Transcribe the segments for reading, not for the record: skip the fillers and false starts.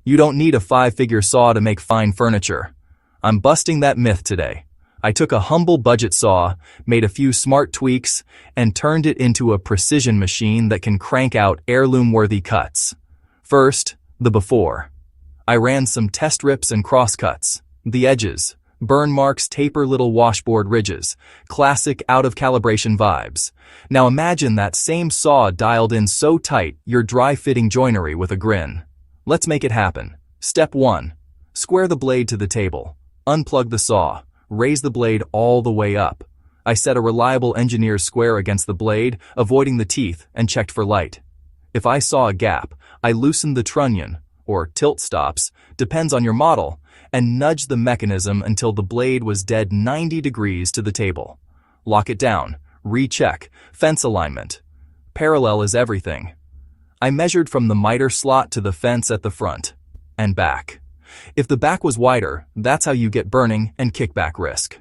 You don't need a five-figure saw to make fine furniture. I'm busting that myth today. I took a humble budget saw, made a few smart tweaks, and turned it into a precision machine that can crank out heirloom-worthy cuts. First, the before. I ran some test rips and crosscuts. The edges, burn marks, taper little washboard ridges, classic out-of-calibration vibes. Now imagine that same saw dialed in so tight you're dry-fitting joinery with a grin. Let's make it happen. Step 1. Square the blade to the table. Unplug the saw. Raise the blade all the way up. I set a reliable engineer's square against the blade, avoiding the teeth, and checked for light. If I saw a gap, I loosened the trunnion, or tilt stops, depends on your model, and nudged the mechanism until the blade was dead 90 degrees to the table. Lock it down. Recheck. Fence alignment. Parallel is everything. I measured from the miter slot to the fence at the front and back. If the back was wider, that's how you get burning and kickback risk.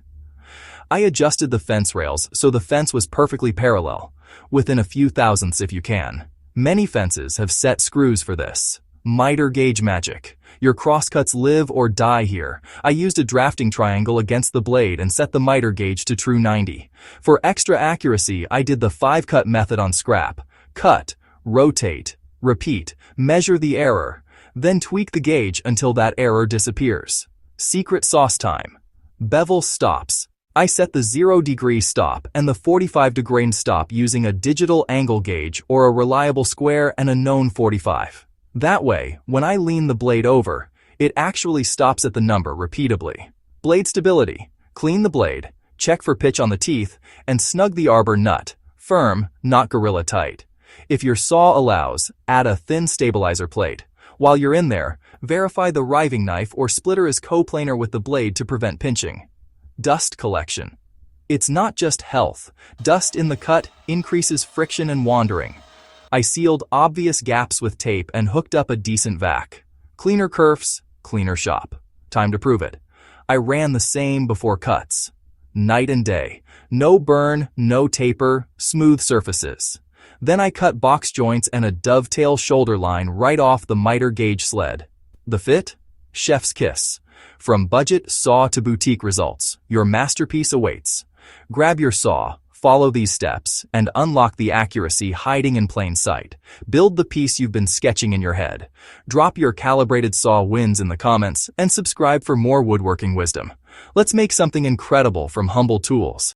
I adjusted the fence rails so the fence was perfectly parallel, within a few thousandths if you can. Many fences have set screws for this. Miter gauge magic. Your crosscuts live or die here. I used a drafting triangle against the blade and set the miter gauge to true 90. For extra accuracy, I did the 5-cut method on scrap. Cut, rotate, repeat, measure the error, then tweak the gauge until that error disappears. Secret sauce time. Bevel stops. I set the 0-degree stop and the 45-degree stop using a digital angle gauge or a reliable square and a known 45. That way, when I lean the blade over, it actually stops at the number repeatably. Blade stability. Clean the blade, check for pitch on the teeth, and snug the arbor nut. Firm, not gorilla tight. If your saw allows, add a thin stabilizer plate. While you're in there, verify the riving knife or splitter is coplanar with the blade to prevent pinching. Dust collection. It's not just health. Dust in the cut increases friction and wandering. I sealed obvious gaps with tape and hooked up a decent vac. Cleaner kerfs, cleaner shop. Time to prove it. I ran the same before cuts. Night and day. No burn, no taper, smooth surfaces. Then I cut box joints and a dovetail shoulder line right off the miter gauge sled. The fit? Chef's kiss. From budget saw to boutique results, your masterpiece awaits. Grab your saw, follow these steps, and unlock the accuracy hiding in plain sight. Build the piece you've been sketching in your head. Drop your calibrated saw wins in the comments and subscribe for more woodworking wisdom. Let's make something incredible from humble tools.